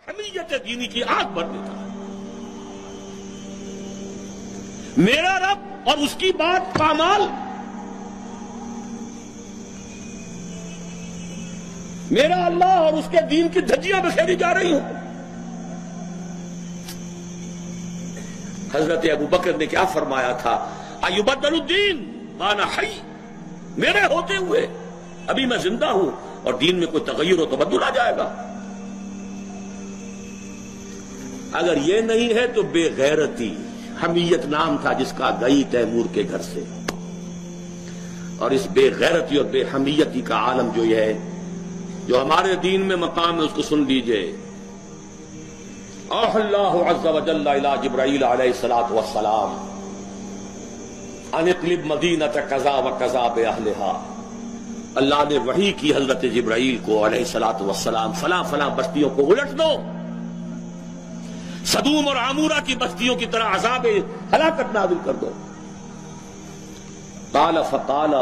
حمیت دینی کی آگ بھر دیتا ہے۔ میرا رب اور اس کی بات پامال، میرا اللہ اور اس کے دین کی دھجیاں بکھیری جا رہی ہوں۔ حضرت ابو بکر نے کیا فرمایا تھا؟ ایبدل الدین وانا حی، میرے ہوتے ہوئے ابھی میں زندہ ہوں اور دین میں کوئی تغیر و تبدل آ جائے گا؟ اگر یہ نہیں ہے تو بے غیرتی، حمیت نام تھا جس کا گئی تیمور کے گھر سے، اور اس بے غیرتی اور بے حمیتی کا عالم جو یہ ہے، جو ہمارے دین میں مقام ہے، اس کو سن لیجئے۔ اوحى اللہ عز وجل الى جبرائیل علیہ الصلوۃ والسلام ان اقلب مدینۃ کذا وکذا باہلھا، اللہ نے وحی کی حضرت جبرائیل کو علیہ الصلوۃ والسلام، فلاں فلاں بستیوں کو الٹ دو، سدوم اور عمورہ کی بستیوں کی طرح عذاب ہلاکت نازل کر دو۔ قال فقال،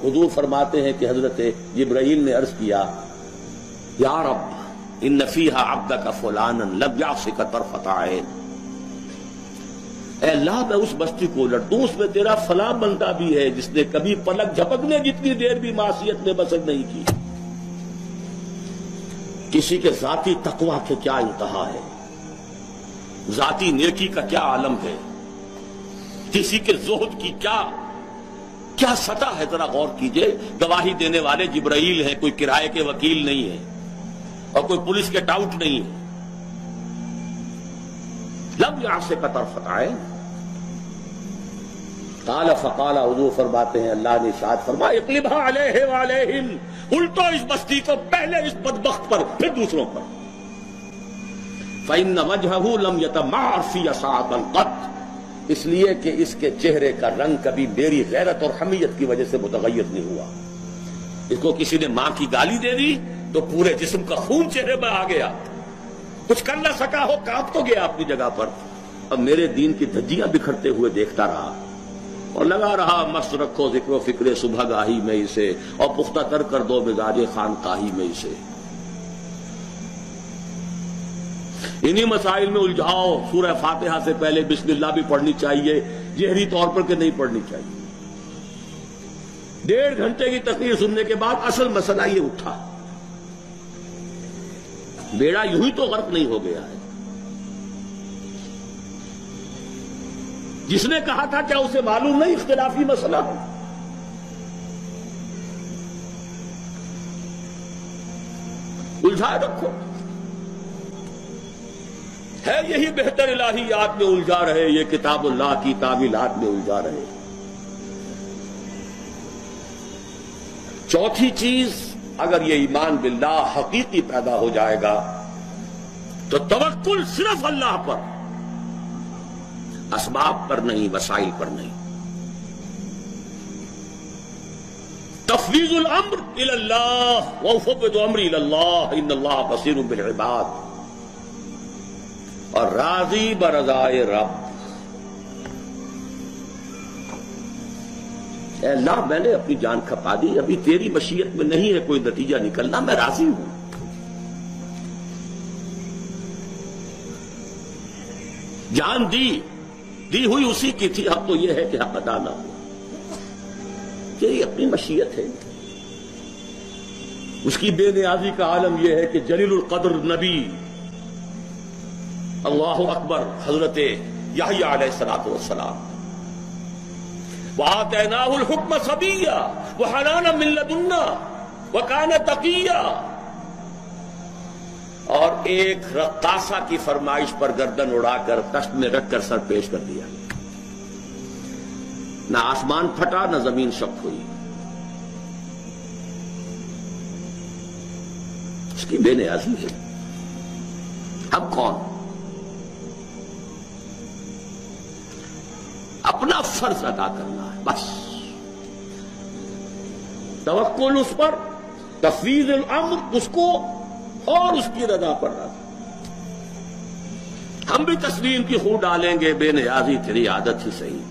حضور فرماتے ہیں کہ حضرت جبرائیل نے عرض کیا، یا رب ان فیہا عبدک فلانا لم یعصک طرفۃ عین، اے اللہ میں اس بستی کو الٹ دوں، اس میں تیرا فلاں بندہ بھی ہے جس نے کبھی پلک جھپکنے جتنی دیر بھی معصیت میں بسر نہیں کی۔ کسی کے ذاتی تقویٰ کے کیا انتہا ہے، ذاتی نیکی کا کیا عالم ہے، کسی کے زہد کی کیا سطح ہے، ذرا غور کیجئے۔ گواہی دینے والے جبرائیل ہیں، کوئی کرائے کے وکیل نہیں ہے اور کوئی پولیس کے ٹاؤٹ نہیں ہے۔ لم یعصک طرفۃ عین، قال فقال، حضور فرماتے ہیں اللہ نے ارشاد فرمایا، اقلبھا علیہ وعلیہم، الٹو اس بستی کو، پہلے اس بدبخت پر پھر دوسروں پر۔ فإن وجهه لم يتمعر في ساعة قط، اس لیے کہ اس کے چہرے کا رنگ کبھی میری غیرت اور حمیت کی وجہ سے متغیر نہیں ہوا۔ اس کو کسی نے ماں کی گالی دے دی تو پورے جسم کا خون چہرے میں آ گیا، کچھ کر نہ سکا ہو، کانپ تو گیا اپنی جگہ پر۔ اب میرے دین کی دھجیاں بکھرتے ہوئے دیکھتا رہا اور لگا رہا، مست رکھو ذکر و فکر صبح گاہی میں اسے، اور پختہ تر کر دو مزاج خانقاہی میں اسے۔ انہی مسائل میں الجھاؤ۔ سورہ فاتحہ سے پہلے بسم اللہ بھی پڑھنی چاہیے، جہری طور پر کہ نہیں پڑھنی چاہیے۔ 1.5 گھنٹے کی تقریر سننے کے بعد اصل مسئلہ یہ اٹھا، بیڑا یوں ہی تو غرق نہیں ہو گیا ہے۔ جس نے کہا تھا کیا اسے معلوم نہیں اختلافی مسئلہ ہے؟ الجھائے رکھو، ہے یہی بہتر الہیات میں الجھا رہے، یہ کتاب اللہ کی تعویلات میں الجھا رہے۔ چوتھی چیز، اگر یہ ایمان باللہ حقیقی پیدا ہو جائے گا تو توکل صرف اللہ پر، اسباب پر نہیں، وسائل پر نہیں۔ تفویض الامر الی اللہ، وافوض امری الی اللہ ان اللہ بصیر بالعباد، اور راضی برضائے رب۔ اے اللہ میں نے اپنی جان کھپا دی، ابھی تیری مشیت میں نہیں ہے کوئی نتیجہ نکلنا، میں راضی ہوں۔ جان دی ہوئی اسی کی تھی، اب تو یہ ہے کہ حق ادا نہ ہو، تیری اپنی مشیت ہے۔ اس کی بے نیازی کا عالم یہ ہے کہ جلیل القدر نبی، اللہ اکبر، حضرت یحییٰ علیہ الصلوۃ والسلام، وآتیناہ الحکم صبیا وحنانا من لدنا وکان تقیا، اور ایک رقاصہ کی فرمائش پر گردن اڑا کر تشت میں رکھ کر سر پیش کر دیا۔ نہ آسمان پھٹا نہ زمین شق ہوئی، اس کی بے نیازی ہے۔ اب کون اپنا فرض ادا کرنا ہے، بس توکل اس پر، تفویض الامر اس کو، اور اس کی رضا پر رضا۔ ہم بھی تسلیم کی خو ڈالیں گے، بے نیازی تیری عادت ہی صحیح۔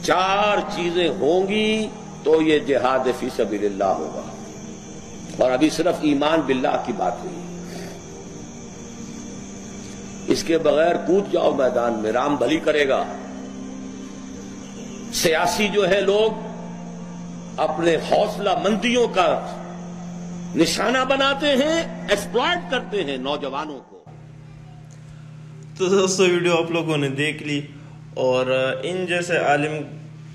4 چیزیں ہوں گی تو یہ جہاد فی سبیل اللہ ہوگا۔ اور ابھی صرف ایمان باللہ کی بات ہوئی، اس کے بغیر کود جاؤ میدان میں، رام بھلی کرے گا۔ سیاسی جو ہے لوگ اپنے حوصلہ مندیوں کا نشانہ بناتے ہیں، ایکسپلائٹ کرتے ہیں نوجوانوں کو۔ تو دوستو ویڈیو آپ لوگوں نے دیکھ لی، اور ان جیسے عالم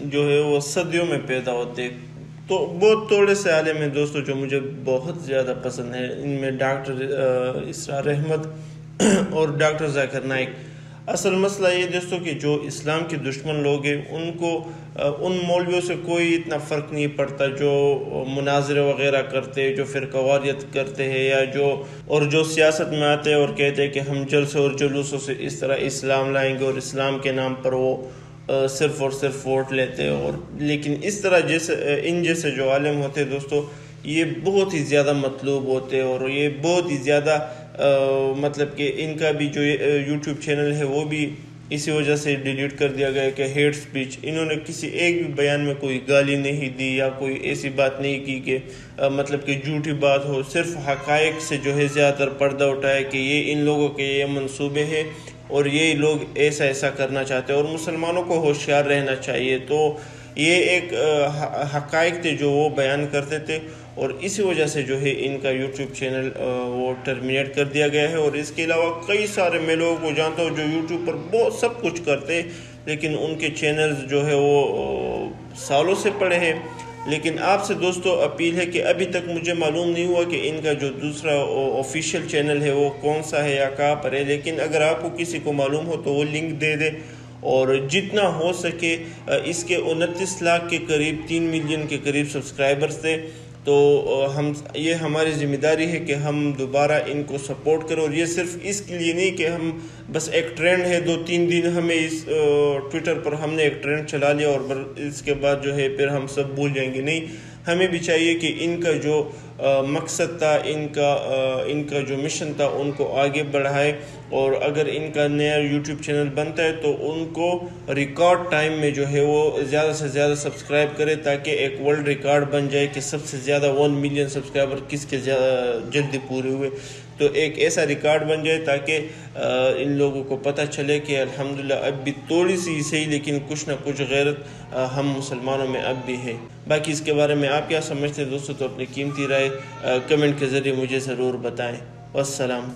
جو ہے وہ صدیوں میں پیدا ہوتے، تو بہت تھوڑے سے عالم ہیں دوستو جو مجھے بہت زیادہ پسند ہیں، ان میں ڈاکٹر اسرار احمد اور ڈاکٹر ذاکر نائک۔ اصل مسئلہ یہ دوستو کہ جو اسلام کے دشمن لوگ ہیں ان کو ان مولویوں سے کوئی اتنا فرق نہیں پڑتا جو مناظرے وغیرہ کرتے، جو فرقہ واریت کرتے ہیں، یا جو سیاست میں آتے ہیں اور کہتے ہیں کہ ہم جلسے اور جلوسوں سے اس طرح اسلام لائیں گے اور اسلام کے نام پر وہ صرف اور صرف ووٹ لیتے، اور لیکن اس طرح ان جیسے جو عالم ہوتے دوستو یہ بہت ہی زیادہ مطلوب ہوتے، اور یہ بہت ہی زیادہ مطلب کہ ان کا بھی جو یوٹیوب چینل ہے وہ بھی اسی وجہ سے ڈیلیٹ کر دیا گیا کہ ہیٹ سپیچ۔ انہوں نے کسی ایک بھی بیان میں کوئی گالی نہیں دی یا کوئی ایسی بات نہیں کی کہ مطلب کہ جھوٹی بات ہو، صرف حقائق سے جو ہے زیادہ تر پردہ اٹھایا کہ یہ ان لوگوں کے یہ منصوبے ہیں اور یہ لوگ ایسا کرنا چاہتے ہیں اور مسلمانوں کو ہوشیار رہنا چاہیے۔ تو یہ ایک حقائق تھے جو وہ بیان کرتے تھے، اور اسی وجہ سے جو ہے ان کا یوٹیوب چینل وہ ٹرمینیٹ کر دیا گیا ہے۔ اور اس کے علاوہ کئی سارے میں لوگوں کو جانتا ہوں جو یوٹیوب پر بہت سب کچھ کرتے، لیکن ان کے چینلز جو ہے وہ سالوں سے پڑے ہیں۔ لیکن آپ سے دوستو اپیل ہے کہ ابھی تک مجھے معلوم نہیں ہوا کہ ان کا جو دوسرا آفیشیل چینل ہے وہ کون سا ہے یا کہاں پر ہے، لیکن اگر آپ کو کسی کو معلوم ہو تو وہ لنک دے دے، اور جتنا ہو سکے اس کے 29 لاکھ کے قریب 3 ملین کے قریب سبسکرائبرز تھے، تو یہ ہماری ذمہ داری ہے کہ ہم دوبارہ ان کو سپورٹ کریں، اور یہ صرف اس کے لیے نہیں کہ ہم بس ایک ٹرینڈ ہے 2-3 دن ہمیں اس ٹویٹر پر ہم نے ایک ٹرینڈ چلا لیا اور اس کے بعد جو ہے پھر ہم سب بھول جائیں گے، نہیں، ہمیں بھی چاہیے کہ ان کا جو مقصد تھا، ان کا جو مشن تھا ان کو آگے بڑھائے، اور اگر ان کا نیا یوٹیوب چینل بنتا ہے تو ان کو ریکارڈ ٹائم میں جو ہے وہ زیادہ سے زیادہ سبسکرائب کرے، تاکہ ایک ورلڈ ریکارڈ بن جائے کہ سب سے زیادہ 1 ملین سبسکرائبر کس کے جلدی پورے ہوئے، تو ایک ایسا ریکارڈ بن جائے تاکہ ان لوگوں کو پتہ چلے کہ الحمدللہ اب بھی تھوڑی سی صحیح لیکن کچھ نہ کچھ غیرت ہم مسلمانوں میں اب بھی ہے۔ باقی اس کے بارے میں آپ کیا سمجھتے ہیں دوستو، تو اپنی قیمتی رائے کمنٹ کے ذریعے مجھے ضرور بتائیں۔ والسلام۔